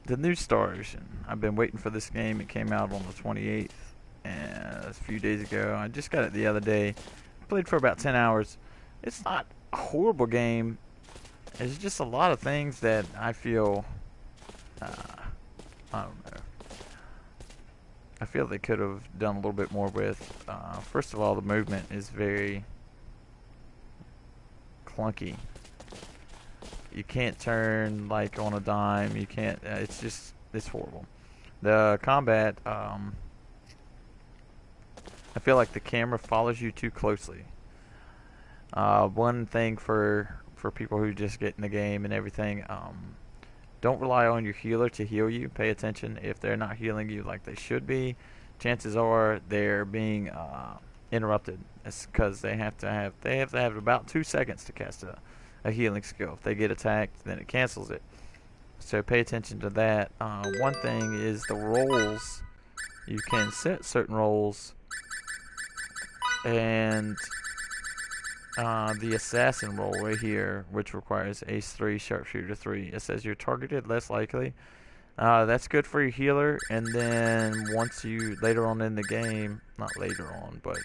the new stars. And I've been waiting for this game. It came out on the 28th, and a few days ago. I just got it the other day. Played for about 10 hours. It's not a horrible game. There's just a lot of things that I feel. Uh, I don't know. I feel they could have done a little bit more with. First of all, the movement is very clunky. You can't turn like on a dime. You can't. It's horrible. The combat. I feel like the camera follows you too closely. One thing for people who just get in the game and everything. Don't rely on your healer to heal you. Pay attention if they're not healing you like they should be. Chances are they're being interrupted. It's because they have about 2 seconds to cast a healing skill. If they get attacked, then it cancels it. So pay attention to that. One thing is the roles. You can set certain roles, and the assassin role right here, which requires ace 3, sharpshooter 3. It says you're targeted less likely. That's good for your healer, and then once you, later on in the game, not later on, but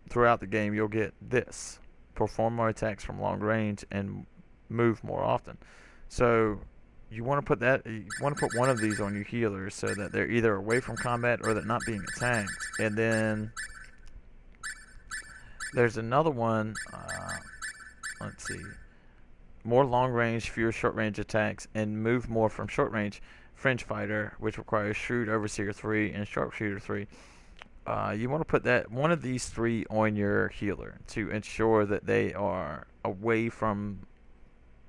throughout the game, you'll get this. Perform more attacks from long range and move more often. So you want to put one of these on your healers so that they're either away from combat or they're not being attacked. And then there's another one. Let's see. More long range, fewer short range attacks, and move more from short range. Fringe fighter, which requires shrewd overseer 3 and sharpshooter 3. You want to put one of these three on your healer to ensure that they are away from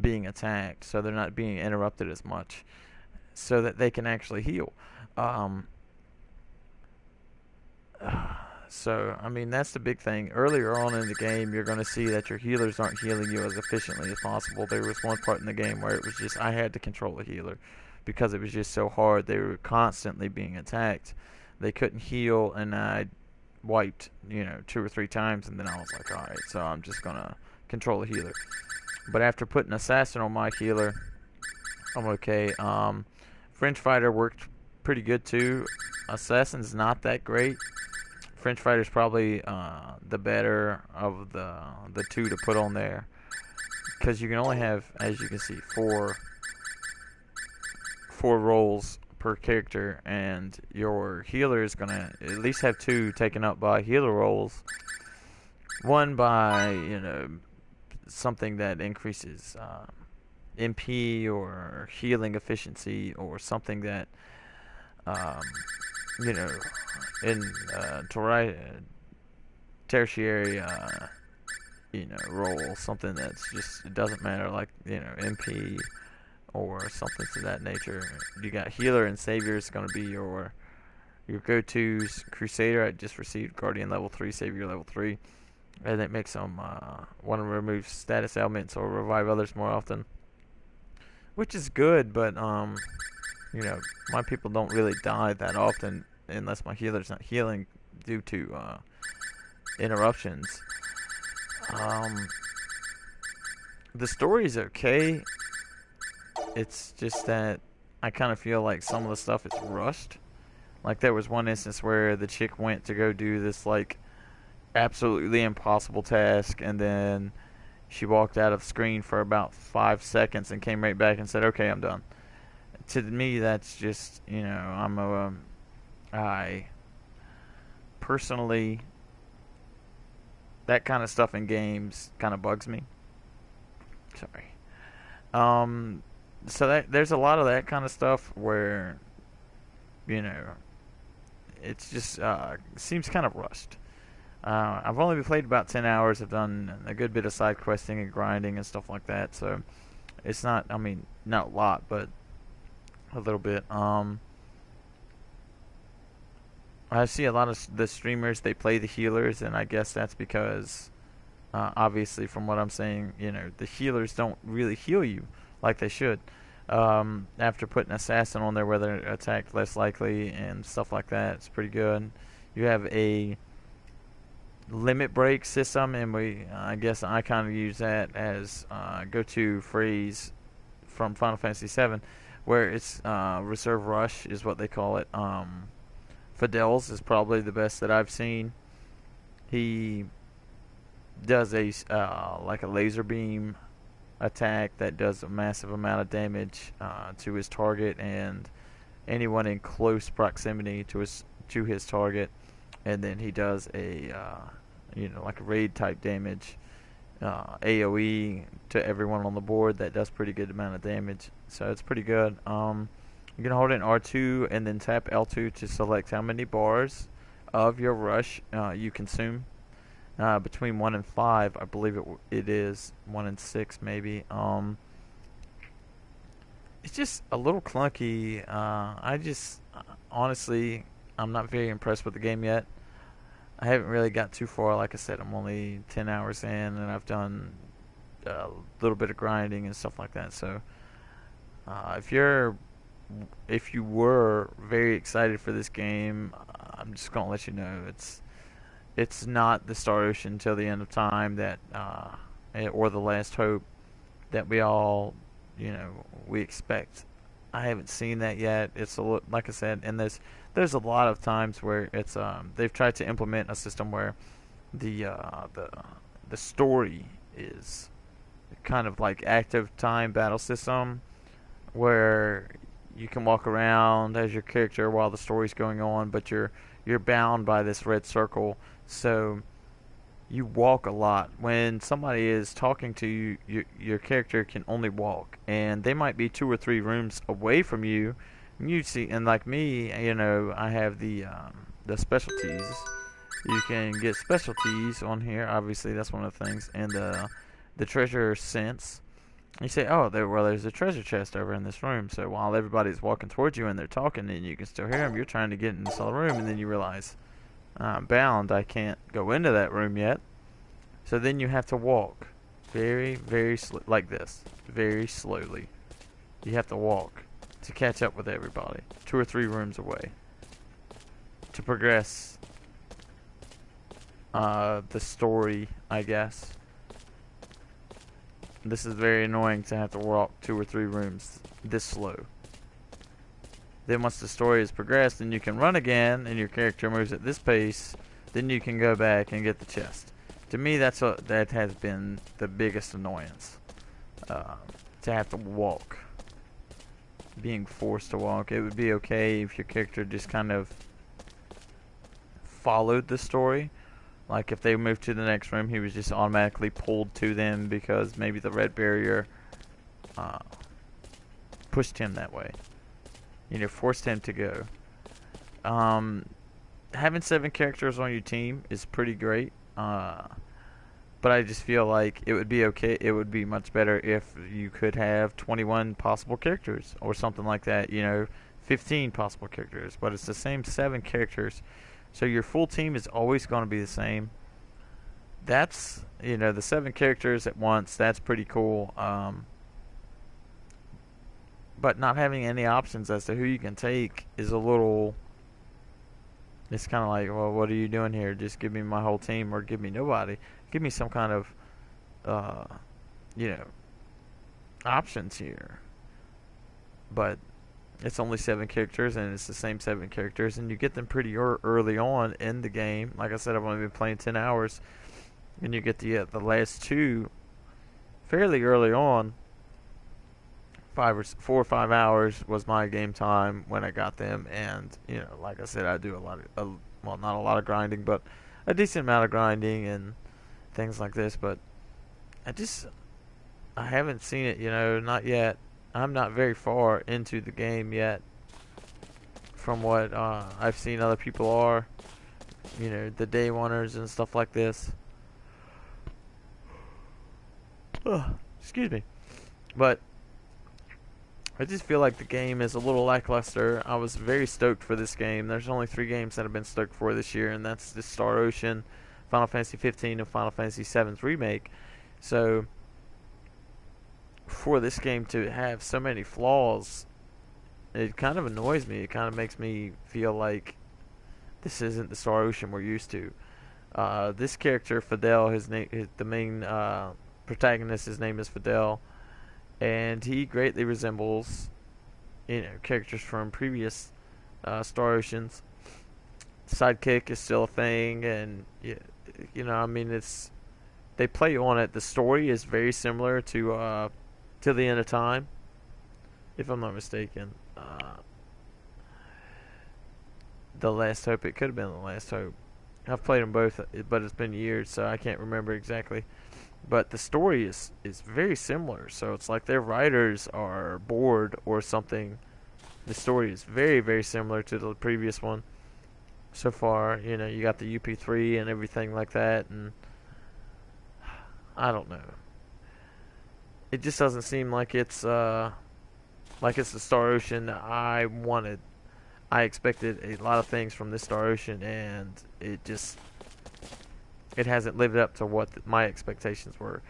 being attacked, so they're not being interrupted as much, so that they can actually heal. So, I mean, that's the big thing. Earlier on in the game, you're going to see that your healers aren't healing you as efficiently as possible. There was one part in the game where it was just, I had to control the healer because it was just so hard. They were constantly being attacked. They couldn't heal, and I wiped, 2 or 3 times, and then I was like, alright, so I'm just going to control the healer. But after putting Assassin on my healer, I'm okay. Fringe Fighter worked pretty good too. Assassin's not that great. Fringe Fighter's probably the better of the two to put on there, because you can only have, as you can see, four roles per character, and your healer is gonna at least have 2 taken up by healer roles. One by something that increases MP or healing efficiency, or something that you know, in tertiary, role, something that's just, it doesn't matter, like, MP or something to that nature. You got healer and savior is going to be your go-tos. Crusader, I just received Guardian level 3, Savior level 3, and it makes them want to remove status elements or revive others more often, which is good, but my people don't really die that often unless my healer's not healing due to interruptions. The story's okay. It's just that I kind of feel like some of the stuff is rushed. Like, there was one instance where the chick went to go do this, like, absolutely impossible task, and then she walked out of screen for about 5 seconds and came right back and said, okay, I'm done. To me, that's just, I personally, that kind of stuff in games kind of bugs me. Sorry. So there's a lot of that kind of stuff where, it's just seems kind of rushed. I've only played about 10 hours. I've done a good bit of side questing and grinding and stuff like that. So it's not, not a lot, but a little bit. I see a lot of the streamers, they play the healers, and I guess that's because, obviously, from what I'm saying, the healers don't really heal you like they should. After putting Assassin on there, where they're attacked less likely and stuff like that, it's pretty good. You have a limit break system, and I guess I kind of use that as go-to phrase from Final Fantasy VII, where it's Reserve Rush is what they call it. Fidel's is probably the best that I've seen. He does a like a laser beam attack that does a massive amount of damage to his target and anyone in close proximity to his target, and then he does a like a raid type damage, AOE to everyone on the board that does pretty good amount of damage. So it's pretty good. You can hold in R2 and then tap L2 to select how many bars of your rush you consume. Between 1 and 5, I believe it is 1 and 6 maybe. It's just a little clunky. Honestly, I'm not very impressed with the game yet. I haven't really got too far. Like I said, I'm only 10 hours in, and I've done a little bit of grinding and stuff like that. So, if you were very excited for this game, I'm just gonna let you know it's not the Star Ocean till the end of time that or the Last Hope that we all we expect. I haven't seen that yet. It's like I said, and there's a lot of times where it's they've tried to implement a system where the story is kind of like active time battle system where you can walk around as your character while the story's going on, but you're bound by this red circle, so you walk a lot. When somebody is talking to you, your character can only walk, and they might be 2 or 3 rooms away from you. And you see, and like me, I have the specialties. You can get specialties on here. Obviously, that's one of the things, and the treasure sense. You say, oh, there's a treasure chest over in this room. So while everybody's walking towards you and they're talking and you can still hear them, you're trying to get in this other room, and then you realize, I'm bound. I can't go into that room yet. So then you have to walk very, very like this, very slowly. You have to walk to catch up with everybody, 2 or 3 rooms away, to progress the story, I guess. This is very annoying to have to walk 2 or 3 rooms this slow. Then once the story has progressed and you can run again and your character moves at this pace, then you can go back and get the chest. To me, that has been the biggest annoyance. To have to walk. Being forced to walk. It would be okay if your character just kind of followed the story. Like if they moved to the next room, he was just automatically pulled to them because maybe the red barrier pushed him that way. Forced him to go. Having 7 characters on your team is pretty great. But I just feel like it would be okay. It would be much better if you could have 21 possible characters or something like that. 15 possible characters. But it's the same 7 characters. So your full team is always going to be the same. That's, the 7 characters at once, that's pretty cool. But not having any options as to who you can take is a little... It's kind of like, well, what are you doing here? Just give me my whole team or give me nobody. Give me some kind of, options here. But... it's only 7 characters, and it's the same 7 characters, and you get them pretty early on in the game. Like I said, I've only been playing 10 hours, and you get the last 2 fairly early on. 4 or 5 hours was my game time when I got them, and like I said, I do not a lot of grinding, but a decent amount of grinding and things like this. But I haven't seen it, not yet. I'm not very far into the game yet from what I've seen other people are, the day oneers and stuff like this. Excuse me. But I just feel like the game is a little lackluster. I was very stoked for this game. There's only 3 games that I've been stoked for this year, and that's the Star Ocean, Final Fantasy 15, and Final Fantasy 7's remake. So for this game to have so many flaws, it kind of annoys me. It kind of makes me feel like this isn't the Star Ocean we're used to. This character, Fidel, the main protagonist, his name is Fidel. and he greatly resembles characters from previous Star Oceans. Sidekick is still a thing, and I mean, they play on it. The story is very similar to the End of Time, if I'm not mistaken. The Last Hope. It could have been The Last Hope. I've played them both, but it's been years, so I can't remember exactly. But the story is very similar. So it's like their writers are bored or something. The story is very, very similar to the previous one so far. You got the UP3 and everything like that, and I don't know. It just doesn't seem like it's the Star Ocean I wanted. I expected a lot of things from this Star Ocean, and it hasn't lived up to what my expectations were.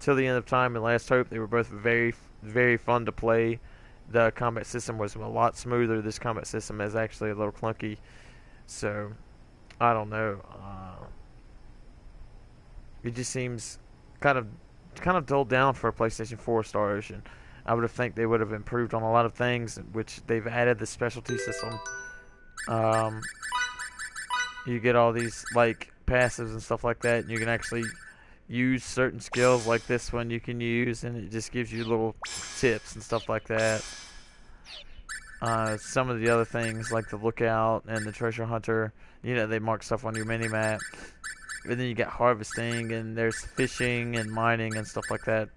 Till the End of Time and Last Hope, they were both very, very fun to play. The combat system was a lot smoother. This combat system is actually a little clunky, so I don't know. It just seems kind of dulled down for a PlayStation 4 Star Ocean. I would have think they would have improved on a lot of things, which they've added the specialty system. Um, you get all these like passives and stuff like that, and you can actually use certain skills like this one you can use, and it just gives you little tips and stuff like that. Some of the other things like the lookout and the treasure hunter, they mark stuff on your mini map. And then you get harvesting, and there's fishing and mining and stuff like that.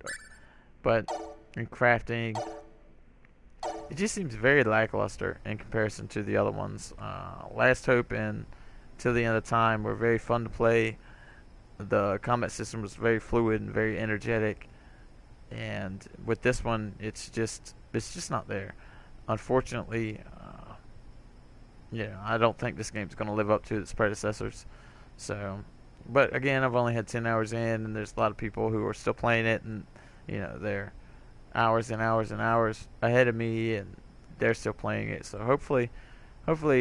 But in crafting, it just seems very lackluster in comparison to the other ones. Last Hope and Till the End of Time were very fun to play. The combat system was very fluid and very energetic. And with this one, it's just not there. Unfortunately, I don't think this game's going to live up to its predecessors. So, but again, I've only had 10 hours in, and there's a lot of people who are still playing it, and they're hours and hours and hours ahead of me, and they're still playing it. So hopefully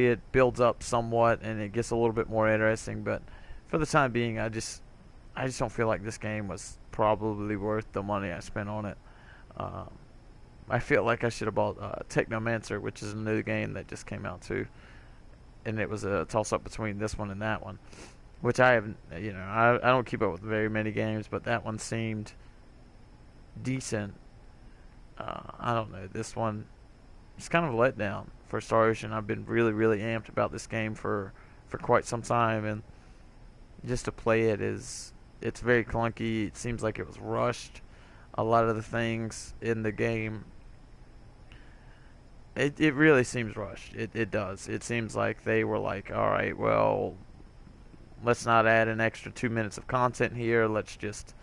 it builds up somewhat and it gets a little bit more interesting. But for the time being, I just don't feel like this game was probably worth the money I spent on it. I feel like I should have bought Technomancer, which is a new game that just came out too, and it was a toss-up between this one and that one, which I haven't. I don't keep up with very many games, but that one seemed decent. I don't know. This one, it's kind of a letdown for Star Ocean. I've been really, really amped about this game for quite some time, and just to play it's very clunky. It seems like it was rushed. A lot of the things in the game, it really seems rushed. It does. It seems like they were like, all right, well, let's not add an extra 2 minutes of content here. Let's just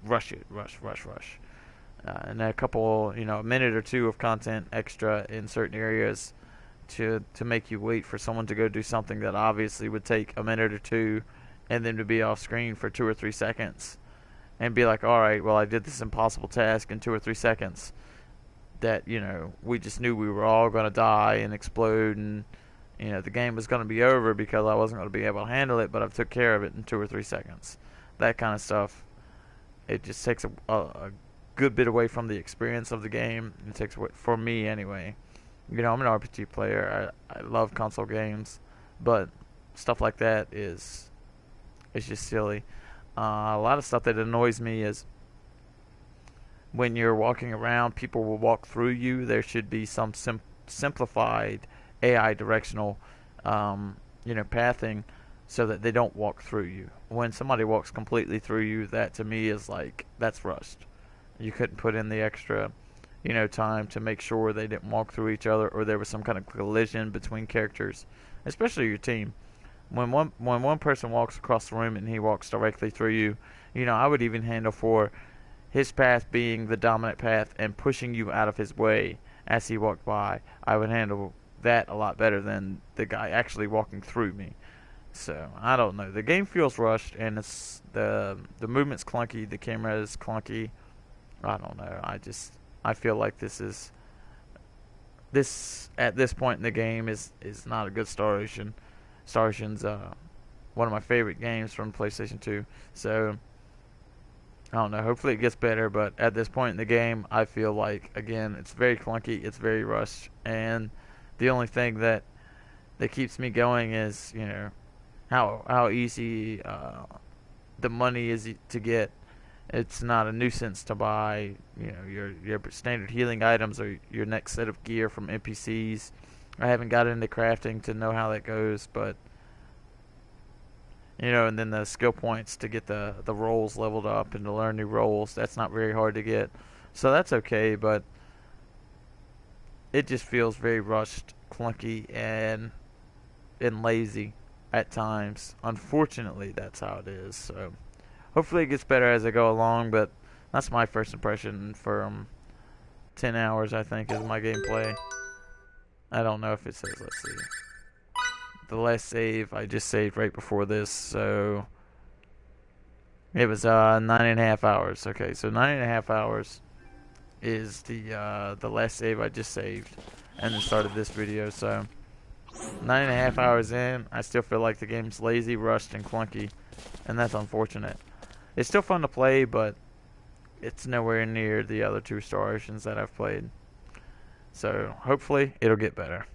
rush it, rush. And a couple, a minute or two of content extra in certain areas to make you wait for someone to go do something that obviously would take a minute or two, and then to be off screen for 2 or 3 seconds and be like, all right, well, I did this impossible task in 2 or 3 seconds that, we just knew we were all going to die and explode, and, the game was going to be over because I wasn't going to be able to handle it, but I took care of it in 2 or 3 seconds. That kind of stuff. It just takes a good bit away from the experience of the game. It takes away, for me anyway. I'm an RPG player. I love console games, but stuff like that is just silly. A lot of stuff that annoys me is when you're walking around, people will walk through you. There should be some simplified AI directional, pathing, so that they don't walk through you. When somebody walks completely through you, that to me is like, that's rushed. You couldn't put in the extra, time to make sure they didn't walk through each other, or there was some kind of collision between characters, especially your team. When one person walks across the room and he walks directly through you, I would even handle for his path being the dominant path and pushing you out of his way as he walked by. I would handle that a lot better than the guy actually walking through me. So I don't know. The game feels rushed, and it's the movement's clunky. The camera is clunky. I don't know. I feel like this at this point in the game is not a good Star Ocean. Star Ocean's one of my favorite games from PlayStation 2. So I don't know. Hopefully it gets better, but at this point in the game, I feel like again it's very clunky, it's very rushed, and the only thing that keeps me going is how easy the money is to get. It's not a nuisance to buy, your standard healing items or your next set of gear from NPCs. I haven't got into crafting to know how that goes, but and then the skill points to get the roles leveled up and to learn new roles. That's not very hard to get, so that's okay. But it just feels very rushed, clunky, and lazy at times. Unfortunately, that's how it is. So hopefully it gets better as I go along. But that's my first impression from 10 hours. I think is my gameplay. I don't know if it says. Let's see. The last save I just saved right before this, so it was 9.5 hours. Okay, so 9.5 hours is the last save I just saved, and then started this video. So 9.5 hours in, I still feel like the game's lazy, rushed, and clunky, and that's unfortunate. It's still fun to play, but it's nowhere near the other two Star Oceans that I've played. So hopefully it'll get better.